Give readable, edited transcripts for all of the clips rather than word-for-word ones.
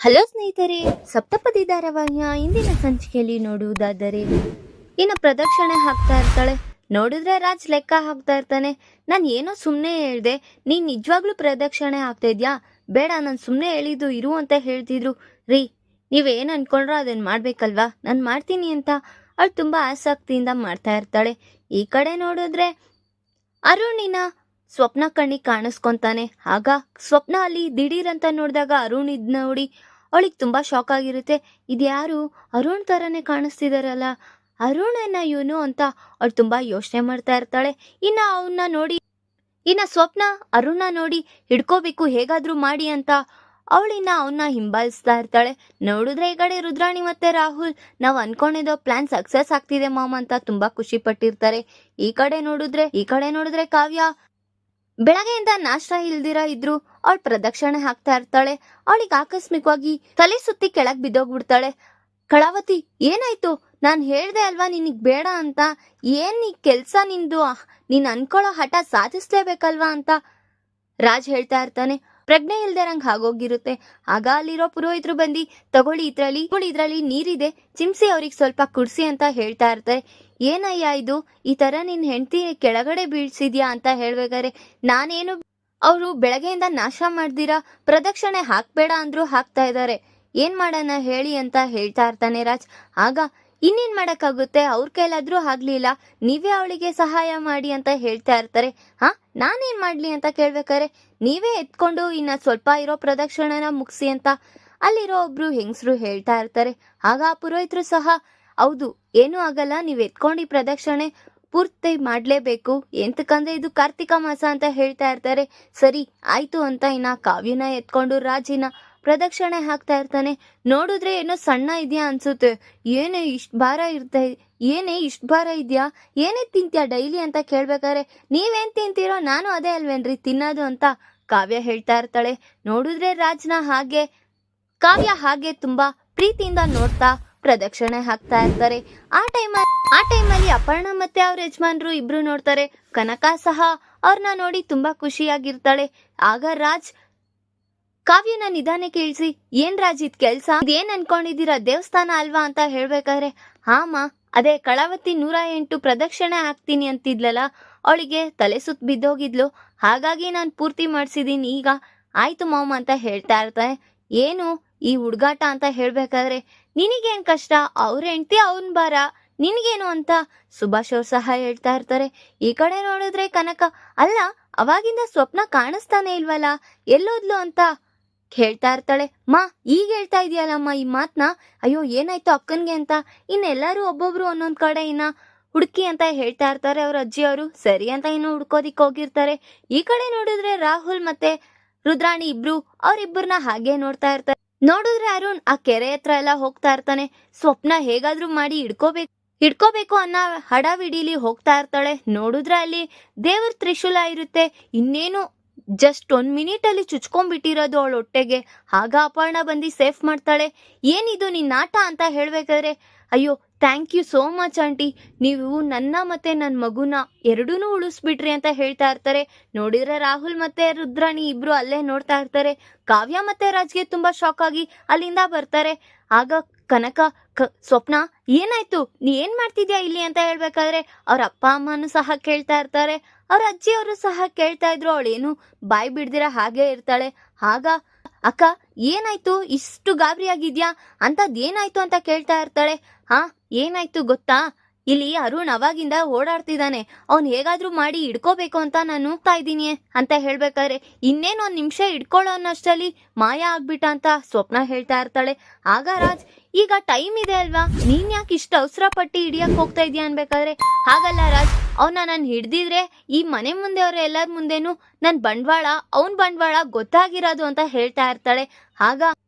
Hello ಸ್ನೇಹಿತರೆ, ಸಪ್ತಪದಿ ಧಾರಾವಾಹಿಯ ಇಂದಿನ ಸಂಚಿಕೆಯಲ್ಲಿ ನೋಡುವುದಾದರೆ ಇನ್ನು ಪ್ರದಕ್ಷಿಣೆ ಹಾಕ್ತಾ ಇರ್ತಾಳೆ. ನೋಡಿದ್ರೆ ರಾಜ್ ಲೆಕ್ಕ ಹಾಕ್ತಾ ಇರ್ತಾನೆ. ನಾನು ಏನೋ ಸುಮ್ಮನೆ ಹೇಳ್ದೆ, ನೀನ್ ನಿಜವಾಗ್ಲೂ ಪ್ರದಕ್ಷಿಣೆ ಹಾಕ್ತಾ ಇದ್ಯಾ? ಬೇಡ, ನಾನು ಸುಮ್ಮನೆ ಹೇಳಿದ್ದು ಇರು ಅಂತ ಹೇಳ್ತಿದ್ರು. ರೀ, ನೀವೇನು ಅನ್ಕೊಂಡ್ರೋ ಅದನ್ನ ಮಾಡ್ಬೇಕಲ್ವಾ, ನಾನು ಮಾಡ್ತೀನಿ ಅಂತ ಅವಳು ತುಂಬಾ ಆಸಕ್ತಿಯಿಂದ ಮಾಡ್ತಾ ಇರ್ತಾಳೆ. ಈ ಕಡೆ ನೋಡಿದ್ರೆ ಅರುಣಿನ ಸ್ವಪ್ನ ಕಣ್ಣಿಗೆ ಕಾಣಿಸ್ಕೊಂತಾನೆ. ಆಗ ಸ್ವಪ್ನ ಅಲ್ಲಿ ದಿಢೀರ್ ಅಂತ ನೋಡಿದಾಗ ಅರುಣ್ ಇದ್ ನೋಡಿ ಅವಳಿಗೆ ತುಂಬಾ ಶಾಕ್ ಆಗಿರುತ್ತೆ. ಇದ್ಯಾರು, ಅರುಣ್ ತರನೇ ಕಾಣಿಸ್ತಿದಾರಲ್ಲ, ಅರುಣನ ಇವನು ಅಂತ ಅವಳು ತುಂಬಾ ಯೋಚನೆ ಮಾಡ್ತಾ ಇರ್ತಾಳೆ. ಇನ್ನ ಸ್ವಪ್ನ ಅರುಣ ನೋಡಿ ಹಿಡ್ಕೋಬೇಕು ಹೇಗಾದ್ರೂ ಮಾಡಿ ಅಂತ ಅವಳಿನ್ನ ಅವನ್ನ ಹಿಂಬಾಲಿಸ್ತಾ ಇರ್ತಾಳೆ. ನೋಡಿದ್ರೆ ಈ ಕಡೆ ರುದ್ರಾಣಿ ಮತ್ತೆ ರಾಹುಲ್ ನಾವು ಅನ್ಕೊಂಡಿದ್ದೋ ಪ್ಲಾನ್ ಸಕ್ಸಸ್ ಆಗ್ತಿದೆ ಮಾಮ ಅಂತ ತುಂಬಾ ಖುಷಿ ಪಟ್ಟಿರ್ತಾರೆ. ಈ ಕಡೆ ನೋಡಿದ್ರೆ ಕಾವ್ಯ ಬೆಳಗ್ಗೆಯಿಂದ ನಾಷ್ಟ ಇಲ್ದಿರ ಇದ್ರು ಅವಳು ಪ್ರದಕ್ಷಿಣೆ ಹಾಕ್ತಾ ಇರ್ತಾಳೆ. ಅವಳಿಗೆ ಆಕಸ್ಮಿಕವಾಗಿ ತಲೆ ಸುತ್ತಿ ಕೆಳಗ್ ಬಿದ್ದೋಗ್ಬಿಡ್ತಾಳೆ. ಕಳಾವತಿ, ಏನಾಯ್ತು? ನಾನ್ ಹೇಳ್ದೆ ಅಲ್ವಾ ನಿನಗ್ ಬೇಡ ಅಂತ. ಏನ್ ಈ ಕೆಲ್ಸ ನಿಂದು? ನೀನ್ ಅನ್ಕೊಳ್ಳೋ ಹಠ ಸಾಧಿಸ್ಲೇಬೇಕಲ್ವಾ ಅಂತ ರಾಜ್ ಹೇಳ್ತಾ ಇರ್ತಾನೆ. ಪ್ರಜ್ಞೆ ಇಲ್ದಿರಂಗ್ ಹಾಗೋಗಿರುತ್ತೆ. ಆಗ ಅಲ್ಲಿರೋ ಪುರೋಹಿತರು ಬಂದು ತಗೊಳ್ಳಿ, ಇದ್ರಲ್ಲಿ ನೀರಿದೆ, ಚಿಮ್ಸಿ ಅವ್ರಿಗೆ ಸ್ವಲ್ಪ ಕುಡ್ಸಿ ಅಂತ ಹೇಳ್ತಾ ಇರ್ತಾರೆ. ಏನಯ್ಯ ಇದು, ಈ ತರ ನಿನ್ ಹೆಂಡತಿ ಕೆಳಗಡೆ ಬೀಳ್ಸಿದ್ಯಾ ಅಂತ ಹೇಳ್ಬೇಕಾರೆ ನಾನೇನು, ಅವರು ಬೆಳಗ್ಗೆಯಿಂದ ನಾಶ ಮಾಡ್ದಿರಾ ಪ್ರದಕ್ಷಿಣೆ ಹಾಕ್ಬೇಡ ಅಂದ್ರು ಹಾಕ್ತಾ ಇದ್ದಾರೆ, ಏನ್ ಮಾಡೋಣ ಹೇಳಿ ಅಂತ ಹೇಳ್ತಾ ಇರ್ತಾನೆ ರಾಜ್. ಆಗ ಇನ್ನೇನ್ ಮಾಡಕ್ಕಾಗುತ್ತೆ, ಅವ್ರ ಕೈಲಾದ್ರೂ ಆಗ್ಲಿಲ್ಲ, ನೀವೇ ಅವಳಿಗೆ ಸಹಾಯ ಮಾಡಿ ಅಂತ ಹೇಳ್ತಾ ಇರ್ತಾರೆ. ನಾನೇನ್ ಮಾಡ್ಲಿ ಅಂತ ಕೇಳ್ಬೇಕಾರೆ ನೀವೇ ಎತ್ಕೊಂಡು ಇನ್ನ ಸ್ವಲ್ಪ ಇರೋ ಪ್ರದಕ್ಷಿಣೆನ ಮುಗಿಸಿ ಅಂತ ಅಲ್ಲಿರೋ ಒಬ್ರು ಹೆಂಗಸರು ಹೇಳ್ತಾ ಇರ್ತಾರೆ. ಆಗ ಆ ಪುರೋಹಿತರು ಸಹ ಹೌದು, ಏನೂ ಆಗಲ್ಲ, ನೀವ್ ಎತ್ಕೊಂಡು ಈ ಪ್ರದಕ್ಷಿಣೆ ಪೂರ್ತಿ ಮಾಡ್ಲೇಬೇಕು, ಎಂತಕಂದ್ರೆ ಇದು ಕಾರ್ತಿಕ ಮಾಸ ಅಂತ ಹೇಳ್ತಾ ಇರ್ತಾರೆ. ಸರಿ ಆಯ್ತು ಅಂತ ಇನ್ನ ಕಾವ್ಯನ ಎತ್ಕೊಂಡು ರಾಜಿನ ಪ್ರದಕ್ಷಿಣೆ ಹಾಕ್ತಾ ಇರ್ತಾನೆ. ನೋಡಿದ್ರೆ ಏನೋ ಸಣ್ಣ ಇದೆಯಾ ಅನ್ಸುತ್ತೆ. ಏನೇ ಇಷ್ಟು ಭಾರ ಇದೆಯಾ, ಏನೇ ತಿಂತ್ಯಾ ಡೈಲಿ ಅಂತ ಕೇಳ್ಬೇಕಾರೆ ನೀವೇನ್ ತಿಂತೀರೋ ನಾನು ಅದೇ ಅಲ್ವೇನ್ರಿ ತಿನ್ನೋದು ಅಂತ ಕಾವ್ಯ ಹೇಳ್ತಾ ಇರ್ತಾಳೆ. ನೋಡಿದ್ರೆ ಕಾವ್ಯ ಹಾಗೆ ತುಂಬಾ ಪ್ರೀತಿಯಿಂದ ನೋಡ್ತಾ ಪ್ರದಕ್ಷಿಣೆ ಹಾಕ್ತಾ ಇರ್ತಾರೆ. ಆ ಟೈಮಲ್ಲಿ ಅಪರ್ಣ ಮತ್ತೆ ಅವ್ರ ಯಜಮಾನ್ರು ಇಬ್ರು ನೋಡ್ತಾರೆ. ಕನಕ ಸಹ ಅವ್ರನ್ನ ನೋಡಿ ತುಂಬಾ ಖುಷಿಯಾಗಿರ್ತಾಳೆ. ಆಗ ರಾಜ್ ಕಾವ್ಯನ ನಿಧಾನಕ್ಕೆ ಇಳಿಸಿ, ಏನ್ ರಾಜ್ ಇದ್ ಕೆಲ್ಸ, ಇದೇನ್ ಅನ್ಕೊಂಡಿದ್ದೀರಾ, ದೇವಸ್ಥಾನ ಅಲ್ವಾ ಅಂತ ಹೇಳ್ಬೇಕಾದ್ರೆ ಹಾಮ ಅದೇ ಕಳಾವತಿ 108 ಪ್ರದಕ್ಷಿಣೆ ಹಾಕ್ತೀನಿ ಅಂತಿದ್ಲಲ್ಲ, ಅವಳಿಗೆ ತಲೆ ಸುತ್ತ ಬಿದ್ದೋಗಿದ್ಲು, ಹಾಗಾಗಿ ನಾನು ಪೂರ್ತಿ ಮಾಡ್ಸಿದೀನಿ, ಈಗ ಆಯ್ತು ಮಾಮ ಅಂತ ಹೇಳ್ತಾ ಇರ್ತಾರೆ. ಏನು ಈ ಹುಡುಗಾಟ ಅಂತ ಹೇಳ್ಬೇಕಾದ್ರೆ ನಿನಗೇನ್ ಕಷ್ಟ, ಅವ್ರ ಹೆಂಡ್ತಿ ಅವನ್ ಬಾರ, ನಿನಗೇನು ಅಂತ ಸುಭಾಷ್ ಅವ್ರು ಸಹ ಹೇಳ್ತಾ ಇರ್ತಾರೆ. ಈ ಕಡೆ ನೋಡಿದ್ರೆ ಕನಕ, ಅಲ್ಲ ಅವಾಗಿಂದ ಸ್ವಪ್ನ ಕಾಣಿಸ್ತಾನೆ ಇಲ್ವಲ್ಲ, ಎಲ್ಲೋದ್ಲು ಅಂತ ಹೇಳ್ತಾ ಇರ್ತಾಳೆ. ಈಗ ಹೇಳ್ತಾ ಇದೆಯಲ್ಲಮ್ಮ ಈ ಮಾತ್ನ, ಅಯ್ಯೋ ಏನಾಯ್ತು ಅಕ್ಕನ್ಗೆ ಅಂತ ಇನ್ನೆಲ್ಲರೂ ಒಬ್ಬೊಬ್ರು ಒಂದೊಂದ್ ಕಡೆ ಇನ್ನ ಹುಡುಕಿ ಅಂತ ಹೇಳ್ತಾ ಇರ್ತಾರೆ ಅವ್ರ ಅಜ್ಜಿಯವರು. ಸರಿ ಅಂತ ಇನ್ನು ಹುಡ್ಕೋದಿಕ್ ಹೋಗಿರ್ತಾರೆ. ಈ ಕಡೆ ನೋಡಿದ್ರೆ ರಾಹುಲ್ ಮತ್ತೆ ರುದ್ರಾಣಿ ಅವ್ರಿಬ್ಬರನ್ನ ಹಾಗೆ ನೋಡ್ತಾ ಇರ್ತಾರೆ. ನೋಡಿದ್ರೆ ಅರುಣ್ ಆ ಕೆರೆ ಹತ್ರ ಎಲ್ಲ ಹೋಗ್ತಾ ಇರ್ತಾನೆ. ಸ್ವಪ್ನ ಹೇಗಾದ್ರೂ ಮಾಡಿ ಹಿಡ್ಕೋಬೇಕು ಅನ್ನೋ ಹಡಾವಿಡಿಲಿ ಹೋಗ್ತಾ ಇರ್ತಾಳೆ. ನೋಡಿದ್ರೆ ಅಲ್ಲಿ ದೇವ್ರ ತ್ರಿಶೂಲ ಇರುತ್ತೆ, ಇನ್ನೇನು ಜಸ್ಟ್ 1 ಮಿನಿಟ್ ಅಲ್ಲಿ ಚುಚ್ಕೊಂಡ್ಬಿಟ್ಟಿರೋದು ಅವಳ ಹೊಟ್ಟೆಗೆ. ಆಗ ಅಪರ್ಣ ಬಂದು ಸೇಫ್ ಮಾಡ್ತಾಳೆ. ಏನಿದು ನಿನ್ನ ಆಟ ಅಂತ ಹೇಳ್ಬೇಕಾದ್ರೆ, ಅಯ್ಯೋ thank you so much aunty, ನೀವು ನನ್ನ ಮತ್ತೆ ನನ್ನ ಮಗುನ ಎರಡೂನು ಉಳಿಸ್ಬಿಟ್ರಿ ಅಂತ ಹೇಳ್ತಾ ಇರ್ತಾರೆ. ನೋಡಿದ್ರೆ ರಾಹುಲ್ ಮತ್ತೆ ರುದ್ರಾಣಿ ಇಬ್ರು ಅಲ್ಲೇ ನೋಡ್ತಾ ಇರ್ತಾರೆ. ಕಾವ್ಯ ಮತ್ತೆ ರಾಜ್ಗೆ ತುಂಬಾ ಶಾಕ್ ಆಗಿ ಅಲ್ಲಿಂದ ಬರ್ತಾರೆ. ಆಗ ಕನಕ, ಸ್ವಪ್ನ ಏನಾಯ್ತು, ನೀ ಏನ್ ಮಾಡ್ತಿದ್ಯಾ ಇಲ್ಲಿ ಅಂತ ಹೇಳ್ಬೇಕಾದ್ರೆ ಅವ್ರ ಅಪ್ಪ ಅಮ್ಮನೂ ಸಹ ಕೇಳ್ತಾ ಇರ್ತಾರೆ. ಅವ್ರ ಅಜ್ಜಿಯವರು ಸಹ ಕೇಳ್ತಾ ಇದ್ರು. ಅವಳೇನು ಬಾಯಿ ಬಿಡ್ದಿರ ಹಾಗೆ ಇರ್ತಾಳೆ. ಆಗ ಅಕ್ಕ ಏನಾಯ್ತು, ಇಷ್ಟು ಗಾಬರಿ ಆಗಿದ್ಯಾ, ಅಂತದ್ದೇನಾಯ್ತು ಅಂತ ಕೇಳ್ತಾ ಇರ್ತಾಳೆ. ಏನಾಯ್ತು ಗೊತ್ತಾ, ಇಲ್ಲಿ ಅರುಣ್ ಅವಾಗಿಂದ ಓಡಾಡ್ತಿದ್ದಾನೆ, ಅವ್ನ್ ಹೇಗಾದ್ರೂ ಮಾಡಿ ಹಿಡ್ಕೋಬೇಕು ಅಂತ ನಾನು ಹೋಗ್ತಾ ಇದ್ದೀನಿ ಅಂತ ಹೇಳ್ಬೇಕಾದ್ರೆ ಇನ್ನೇನು 1 ನಿಮಿಷ ಹಿಡ್ಕೊಳ್ಳೋ ಅನ್ನೋಷ್ಟರಲ್ಲಿ ಮಾಯ ಆಗ್ಬಿಟ್ಟ ಅಂತ ಸ್ವಪ್ನ ಹೇಳ್ತಾ ಇರ್ತಾಳೆ. ಆಗ ರಾಜ್, ಈಗ ಟೈಮ್ ಇದೆ ಅಲ್ವಾ, ನೀನ್ ಯಾಕೆ ಇಷ್ಟು ಅವಸರ ಪಟ್ಟಿ ಹಿಡಿಯಕ್ ಹೋಗ್ತಾ ಇದೀಯ ಅನ್ಬೇಕಾದ್ರೆ, ಹಾಗಲ್ಲ ರಾಜ್, ಅವನ್ನ ನಾನು ಹಿಡ್ದಿದ್ರೆ ಈ ಮನೆ ಮುಂದೆ ಅವ್ರ ಎಲ್ಲರ ಮುಂದೆನು ನನ್ ಅವನ್ ಬಂಡವಾಳ ಗೊತ್ತಾಗಿರೋದು ಅಂತ ಹೇಳ್ತಾ ಇರ್ತಾಳೆ. ಆಗ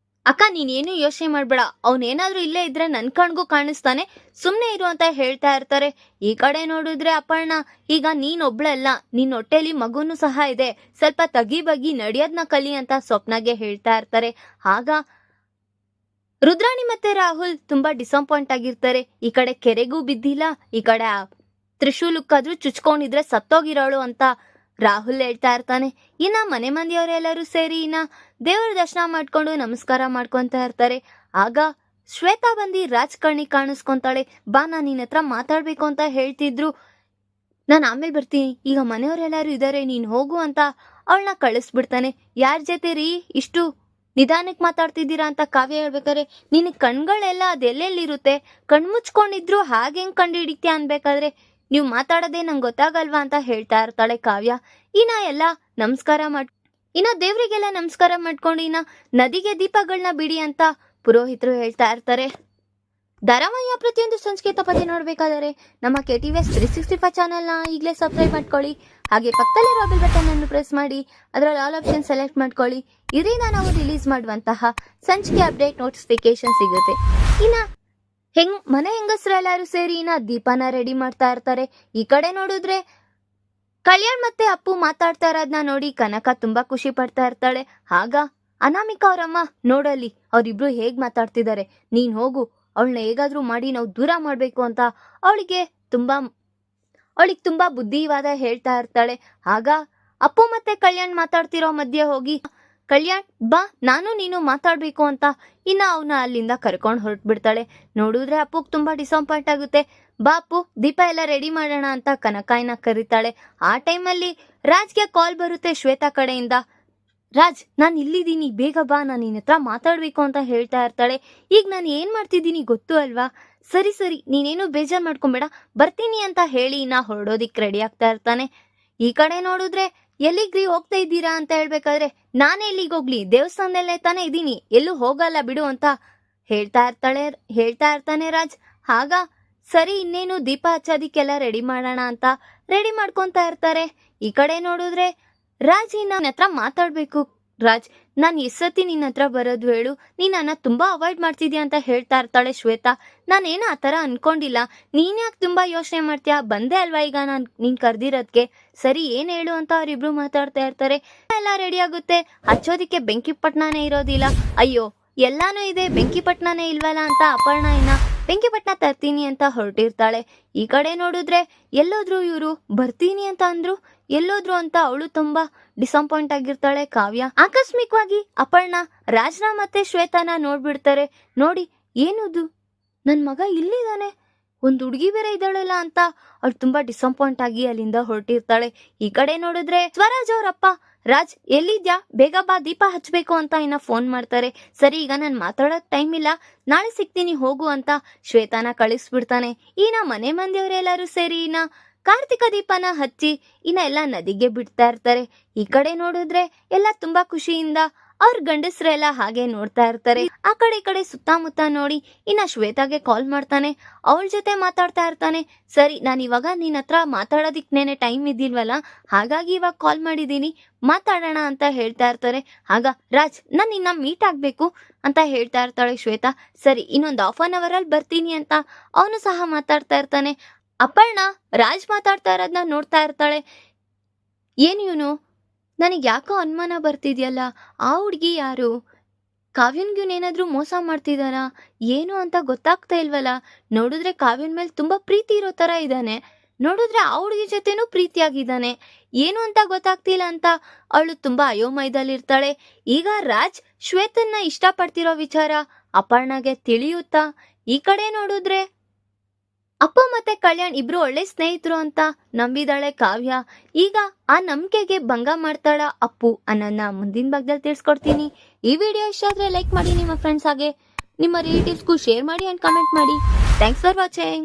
ಅಕ್ಕ ನೀನೇನು ಯೋಚನೆ ಮಾಡ್ಬೇಡ, ಅವನೇನಾದ್ರೂ ಇಲ್ಲೇ ಇದ್ರೆ ನನ್ ಕಣ್ಗೂ ಕಾಣಿಸ್ತಾನೆ, ಸುಮ್ನೆ ಇರು ಅಂತ ಹೇಳ್ತಾ ಇರ್ತಾರೆ. ಈ ಕಡೆ ನೋಡಿದ್ರೆ ಅಪರ್ಣ, ಈಗ ನೀನ್ ಒಬ್ಳಲ್ಲ, ನಿನ್ ಹೊಟ್ಟೆಲಿ ಮಗುನು ಸಹ ಇದೆ, ಸ್ವಲ್ಪ ತಗಿ ಬಗಿ ನಡೆಯೋದ್ನ ಕಲಿ ಅಂತ ಸ್ವಪ್ನಗೆ ಹೇಳ್ತಾ ಇರ್ತಾರೆ. ಆಗ ರುದ್ರಾಣಿ ಮತ್ತೆ ರಾಹುಲ್ ತುಂಬಾ ಡಿಸಪಾಯಿಂಟ್ ಆಗಿರ್ತಾರೆ. ಈ ಕಡೆ ಕೆರೆಗೂ ಬಿದ್ದಿಲ್ಲ, ಈ ಕಡೆ ತ್ರಿಶೂಲಕ್ಕಾದ್ರೂ ಚುಚ್ಕೊಂಡಿದ್ರೆ ಸತ್ತೋಗಿರೋಳು ಅಂತ ರಾಹುಲ್ ಹೇಳ್ತಾ ಇರ್ತಾನೆ. ಇನ್ನ ಮನೆ ಮಂದಿಯವರೆಲ್ಲರೂ ಸೇರಿ ಇನ್ನ ದೇವ್ರ ದರ್ಶನ ಮಾಡ್ಕೊಂಡು ನಮಸ್ಕಾರ ಮಾಡ್ಕೊಂತ ಇರ್ತಾರೆ. ಆಗ ಶ್ವೇತಾ ಬಂದು ರಾಜ್ ಕಣ್ಣಿಗೆ ಕಾಣಿಸ್ಕೊಂತಾಳೆ. ಬಾ, ನಾನು ನಿನ್ನ ಹತ್ರ ಮಾತಾಡ್ಬೇಕು ಅಂತ ಹೇಳ್ತಿದ್ರು, ನಾನು ಆಮೇಲೆ ಬರ್ತೀನಿ, ಈಗ ಮನೆಯವರೆಲ್ಲರೂ ಇದ್ದಾರೆ, ನೀನು ಹೋಗು ಅಂತ ಅವಳನ್ನ ಕಳಿಸ್ಬಿಡ್ತಾನೆ. ಯಾರ ಜೊತೆ ರೀ ಇಷ್ಟು ನಿಧಾನಕ್ಕೆ ಮಾತಾಡ್ತಿದ್ದೀರಾ ಅಂತ ಕಾವ್ಯ ಹೇಳ್ಬೇಕಾದ್ರೆ, ನಿನ್ನ ಕಣ್ಗಳೆಲ್ಲ ಅದೆಲ್ಲೆಲ್ಲಿರುತ್ತೆ, ಕಣ್ಮುಚ್ಕೊಂಡಿದ್ರು ಹಾಗೆ ಹೆಂಗ್ ಕಂಡು ಹಿಡಿತ್ಯಾ ಅನ್ಬೇಕಾದ್ರೆ ನೀವು ಮಾತಾಡೋದೇ ನಂಗೆ ಗೊತ್ತಾಗಲ್ವಾ ಅಂತ ಹೇಳ್ತಾ ಇರ್ತಾಳೆ ಕಾವ್ಯ. ಇನ್ನ ದೇವ್ರಿಗೆಲ್ಲ ನಮಸ್ಕಾರ ಮಾಡ್ಕೊಂಡು ಇನ್ನ ನದಿಗೆ ದೀಪಗಳನ್ನ ಬಿಡಿ ಅಂತ ಪುರೋಹಿತರು ಹೇಳ್ತಾ ಇರ್ತಾರೆ. ಧಾರಾವಾಹಿಯ ಪ್ರತಿಯೊಂದು ಸಂಸ್ಕೃತ ಪದ್ಯ ನೋಡ್ಬೇಕಾದರೆ ನಮ್ಮ KTVS 365 ಚಾನೆಲ್ನ ಈಗಲೇ ಸಬ್ಸ್ಕ್ರೈಬ್ ಮಾಡ್ಕೊಳ್ಳಿ. ಹಾಗೆ ಪಕ್ಕದಲ್ಲಿರೋ ಬೆಲ್ ಬಟನ್ ಅನ್ನು ಪ್ರೆಸ್ ಮಾಡಿ ಅದರಲ್ಲಿ ಆಲ್ ಆಪ್ಷನ್ ಸೆಲೆಕ್ಟ್ ಮಾಡ್ಕೊಳ್ಳಿ. ಇದರಿಂದ ನಾವು ರಿಲೀಸ್ ಮಾಡುವಂತಹ ಸಂಚಿಕೆ ಅಪ್ಡೇಟ್ ನೋಟಿಫಿಕೇಶನ್ ಸಿಗುತ್ತೆ. ಇನ್ನ ಮನೆ ಹೆಂಗಸರೆಲ್ಲರೂ ಸೇರಿ ಇನ್ನ ದೀಪನ ರೆಡಿ ಮಾಡ್ತಾ ಇರ್ತಾರೆ. ಈ ಕಡೆ ನೋಡಿದ್ರೆ ಕಲ್ಯಾಣ್ ಮತ್ತೆ ಅಪ್ಪು ಮಾತಾಡ್ತಾ ಇರೋದನ್ನ ನೋಡಿ ಕನಕ ತುಂಬಾ ಖುಷಿ ಪಡ್ತಾ ಇರ್ತಾಳೆ. ಆಗ ಅನಾಮಿಕಾ ಅವರಮ್ಮ, ನೋಡಲ್ಲಿ ಅವ್ರಿಬ್ರು ಹೇಗ್ ಮಾತಾಡ್ತಿದ್ದಾರೆ, ನೀನ್ ಹೋಗು, ಅವಳನ್ನ ಹೇಗಾದ್ರೂ ಮಾಡಿ ನಾವು ದೂರ ಮಾಡ್ಬೇಕು ಅಂತ ಅವಳಿಗೆ ತುಂಬಾ ಬುದ್ಧಿವಾದ ಹೇಳ್ತಾ ಇರ್ತಾಳೆ. ಆಗ ಅಪ್ಪು ಮತ್ತೆ ಕಲ್ಯಾಣ್ ಮಾತಾಡ್ತಿರೋ ಮಧ್ಯೆ ಹೋಗಿ, ಕಲ್ಯಾಣ್ ಬಾ, ನಾನು ನೀನು ಮಾತಾಡ್ಬೇಕು ಅಂತ ಇನ್ನ ಅವನ ಅಲ್ಲಿಂದ ಕರ್ಕೊಂಡು ಹೊರಟ್ಬಿಡ್ತಾಳೆ. ನೋಡಿದ್ರೆ ಅಪ್ಪುಗ್ ತುಂಬಾ ಡಿಸಪಾಯಿಂಟ್ ಆಗುತ್ತೆ. ಬಾ ಅಪ್ಪು, ದೀಪ ಎಲ್ಲ ರೆಡಿ ಮಾಡೋಣ ಅಂತ ಕನಕಾಯಿನ ಕರೀತಾಳೆ. ಆ ಟೈಮಲ್ಲಿ ರಾಜ್ಗೆ ಕಾಲ್ ಬರುತ್ತೆ ಶ್ವೇತಾ ಕಡೆಯಿಂದ. ರಾಜ್, ನಾನು ಇಲ್ಲಿದ್ದೀನಿ, ಬೇಗ ಬಾ, ನಾನು ನಿನ್ನ ಹತ್ರ ಮಾತಾಡ್ಬೇಕು ಅಂತ ಹೇಳ್ತಾ ಇರ್ತಾಳೆ. ಈಗ ನಾನು ಏನ್ ಮಾಡ್ತಿದ್ದೀನಿ ಗೊತ್ತು ಅಲ್ವಾ? ಸರಿ ನೀನೇನು ಬೇಜಾರ್ ಮಾಡ್ಕೊಂಬೇಡ, ಬರ್ತೀನಿ ಅಂತ ಹೇಳಿ ಇನ್ನ ಹೊರಡೋದಿಕ್ ರೆಡಿ ಆಗ್ತಾ ಇರ್ತಾನೆ. ಈ ಕಡೆ ನೋಡಿದ್ರೆ ಎಲ್ಲಿಗ್ರಿ ಹೋಗ್ತಾ ಇದ್ದೀರಾ ಅಂತ ಹೇಳ್ಬೇಕಾದ್ರೆ, ನಾನೇ ಎಲ್ಲಿಗೆ ಹೋಗ್ಲಿ, ದೇವಸ್ಥಾನದಲ್ಲೇ ತಾನೇ ಇದ್ದೀನಿ, ಎಲ್ಲೂ ಹೋಗಲ್ಲ ಬಿಡು ಅಂತ ಹೇಳ್ತಾ ಇರ್ತಾನೆ ರಾಜ್. ಆಗ ಸರಿ, ಇನ್ನೇನು ದೀಪ ಹಚ್ಚೋದಿಕ್ಕೆಲ್ಲ ರೆಡಿ ಮಾಡೋಣ ಅಂತ ರೆಡಿ ಮಾಡ್ಕೊಂತ ಇರ್ತಾರೆ. ಈ ಕಡೆ ನೋಡಿದ್ರೆ ರಾಜ್, ನನ್ನ ಹತ್ರ ಮಾತಾಡ್ಬೇಕು ರಾಜ್, ನಾನು ಎಷ್ಟೊತ್ತಿ ನಿನ್ನ ಹತ್ರ ಬರೋದು ಹೇಳು, ನೀನ್ ನನ್ನ ತುಂಬಾ ಅವಾಯ್ಡ್ ಮಾಡ್ತಿದ್ಯಾ ಅಂತ ಹೇಳ್ತಾ ಇರ್ತಾಳೆ ಶ್ವೇತಾ. ನಾನೇನು ಆ ಥರ ಅನ್ಕೊಂಡಿಲ್ಲ, ನೀನ್ ಯಾಕೆ ತುಂಬಾ ಯೋಚನೆ ಮಾಡ್ತೀಯಾ, ಬಂದೆ ಅಲ್ವಾ ಈಗ ನೀನ್ ಕರ್ದಿರೋದ್ಕೆ, ಸರಿ ಏನ್ ಹೇಳು ಅಂತ ಅವ್ರಿಬ್ರು ಮಾತಾಡ್ತಾ ಇರ್ತಾರೆ. ಎಲ್ಲ ರೆಡಿ ಆಗುತ್ತೆ, ಹಚ್ಚೋದಿಕ್ಕೆ ಬೆಂಕಿಪಟ್ಟಣನೇ ಇರೋದಿಲ್ಲ. ಅಯ್ಯೋ, ಎಲ್ಲಾನು ಇದೆ, ಬೆಂಕಿಪಟ್ಟಣನೇ ಇಲ್ವಲ್ಲ ಅಂತ ಅಪರ್ಣ ಇನ್ನ ಬೆಂಕಿಪಟ್ಟಣ ತರ್ತೀನಿ ಅಂತ ಹೊರಟಿರ್ತಾಳೆ. ಈ ಕಡೆ ನೋಡಿದ್ರೆ ಎಲ್ಲೋದ್ರು ಇವರು, ಬರ್ತೀನಿ ಅಂತ ಅಂದ್ರು, ಎಲ್ಲೋದ್ರು ಅಂತ ಅವಳು ತುಂಬಾ ಡಿಸಪಾಯಿಂಟ್ ಆಗಿರ್ತಾಳೆ ಕಾವ್ಯ. ಆಕಸ್ಮಿಕವಾಗಿ ಅಪರ್ಣ ರಾಜ್ನ ಮತ್ತೆ ಶ್ವೇತಾನ ನೋಡ್ಬಿಡ್ತಾರೆ. ನೋಡಿ, ಏನದು, ನನ್ ಮಗ ಇಲ್ಲಿದ್ದಾನೆ, ಒಂದು ಹುಡುಗಿ ಬೇರೆ ಇದ್ದಾಳಲ್ಲ ಅಂತ ಅವಳು ತುಂಬಾ ಡಿಸಪಾಯಿಂಟ್ ಆಗಿ ಅಲ್ಲಿಂದ ಹೊರಟಿರ್ತಾಳೆ. ಈ ಕಡೆ ನೋಡಿದ್ರೆ ಸ್ವರಾಜ್ ಅವ್ರಪ್ಪ, ರಾಜ್ ಎಲ್ಲಿದ್ಯಾ, ಬೇಗ ಬಾ, ದೀಪ ಹಚ್ಬೇಕು ಅಂತ ಇನ್ನ ಫೋನ್ ಮಾಡ್ತಾರೆ. ಸರಿ, ಈಗ ನಾನು ಮಾತಾಡೋಕ್ ಟೈಮ್ ಇಲ್ಲ, ನಾಳೆ ಸಿಗ್ತೀನಿ ಹೋಗು ಅಂತ ಶ್ವೇತಾನ ಕಳಿಸ್ಬಿಡ್ತಾನೆ. ಇನ್ನ ಮನೆ ಮಂದಿಯವರೆಲ್ಲರೂ ಸೇರಿ ಇನ್ನ ಕಾರ್ತಿಕ ದೀಪನ ಹಚ್ಚಿ ಇನ್ನ ಎಲ್ಲ ನದಿಗೆ ಬಿಡ್ತಾ ಇರ್ತಾರೆ. ಈ ಕಡೆ ನೋಡಿದ್ರೆ ಎಲ್ಲ ತುಂಬಾ ಖುಷಿಯಿಂದ ಅವ್ರ ಗಂಡಸ್ರೆಲ್ಲ ಹಾಗೆ ನೋಡ್ತಾ ಇರ್ತಾರೆ. ಆ ಕಡೆ ಈ ಕಡೆ ಸುತ್ತಮುತ್ತ ನೋಡಿ ಇನ್ನ ಶ್ವೇತಾಗೆ ಕಾಲ್ ಮಾಡ್ತಾನೆ, ಅವಳ ಜೊತೆ ಮಾತಾಡ್ತಾ ಇರ್ತಾನೆ. ಸರಿ, ನಾನು ಇವಾಗ ನಿನ್ನ ಹತ್ರ ಮಾತಾಡೋದಿಕ್ನೇನೆ ಟೈಮ್ ಇದ್ದಿಲ್ವಲ್ಲ, ಹಾಗಾಗಿ ಇವಾಗ ಕಾಲ್ ಮಾಡಿದೀನಿ, ಮಾತಾಡೋಣ ಅಂತ ಹೇಳ್ತಾ ಇರ್ತಾರೆ. ಆಗ ರಾಜ್, ನಾನು ನಿನ್ನ ಮೀಟ್ ಆಗ್ಬೇಕು ಅಂತ ಹೇಳ್ತಾ ಇರ್ತಾಳೆ ಶ್ವೇತಾ. ಸರಿ, ಇನ್ನೊಂದು 1/2 hour ಅಲ್ಲಿ ಬರ್ತೀನಿ ಅಂತ ಅವನು ಸಹ ಮಾತಾಡ್ತಾ ಇರ್ತಾನೆ. ಅಪರ್ಣ ರಾಜ್ ಮಾತಾಡ್ತಾ ಇರೋದನ್ನ ನೋಡ್ತಾ ಇರ್ತಾಳೆ. ಏನು ಇವನು, ನನಗೆ ಯಾಕೋ ಅನುಮಾನ ಬರ್ತಿದ್ಯಲ್ಲ, ಆ ಹುಡುಗಿ ಯಾರು, ಕಾವ್ಯನ್ಗೇನಾದ್ರೂ ಮೋಸ ಮಾಡ್ತಿದಾನ ಏನು ಅಂತ ಗೊತ್ತಾಗ್ತಾ ಇಲ್ವಲ್ಲ. ನೋಡಿದ್ರೆ ಕಾವ್ಯನ್ ಮೇಲೆ ತುಂಬಾ ಪ್ರೀತಿ ಇರೋ ತರ ಇದ್ದಾನೆ, ನೋಡಿದ್ರೆ ಆ ಹುಡುಗಿ ಜೊತೆನೂ ಪ್ರೀತಿಯಾಗಿದ್ದಾನೆ, ಏನು ಅಂತ ಗೊತ್ತಾಗ್ತಿಲ್ಲ ಅಂತ ಅವಳು ತುಂಬಾ ಅಯೋಮಯದಲ್ಲಿರ್ತಾಳೆ. ಈಗ ರಾಜ್ ಶ್ವೇತನ್ನ ಇಷ್ಟಪಡ್ತಿರೋ ವಿಚಾರ ಅಪರ್ಣಗೆ ತಿಳಿಯುತ್ತಾ. ಈ ಕಡೆ ನೋಡಿದ್ರೆ ಅಪ್ಪು ಮತ್ತೆ ಕಲ್ಯಾಣ್ ಇಬ್ರು ಒಳ್ಳೆ ಸ್ನೇಹಿತರು ಅಂತ ನಂಬಿದಾಳೆ ಕಾವ್ಯ. ಈಗ ಆ ನಂಬಿಕೆಗೆ ಭಂಗ ಮಾಡ್ತಾಳ ಅಪ್ಪು ಅನ್ನೋದನ್ನ ಮುಂದಿನ ಭಾಗದಲ್ಲಿ ತಿಳಿಸ್ಕೊಡ್ತೀನಿ. ಈ ವಿಡಿಯೋ ಇಷ್ಟ ಆದ್ರೆ ಲೈಕ್ ಮಾಡಿ, ನಿಮ್ಮ ಫ್ರೆಂಡ್ಸ್ ಹಾಗೆ ನಿಮ್ಮ ರಿಲೇಟಿವ್ಸ್ಗೂ ಶೇರ್ ಮಾಡಿ ಅಂಡ್ ಕಮೆಂಟ್ ಮಾಡಿ. Thanks for watching.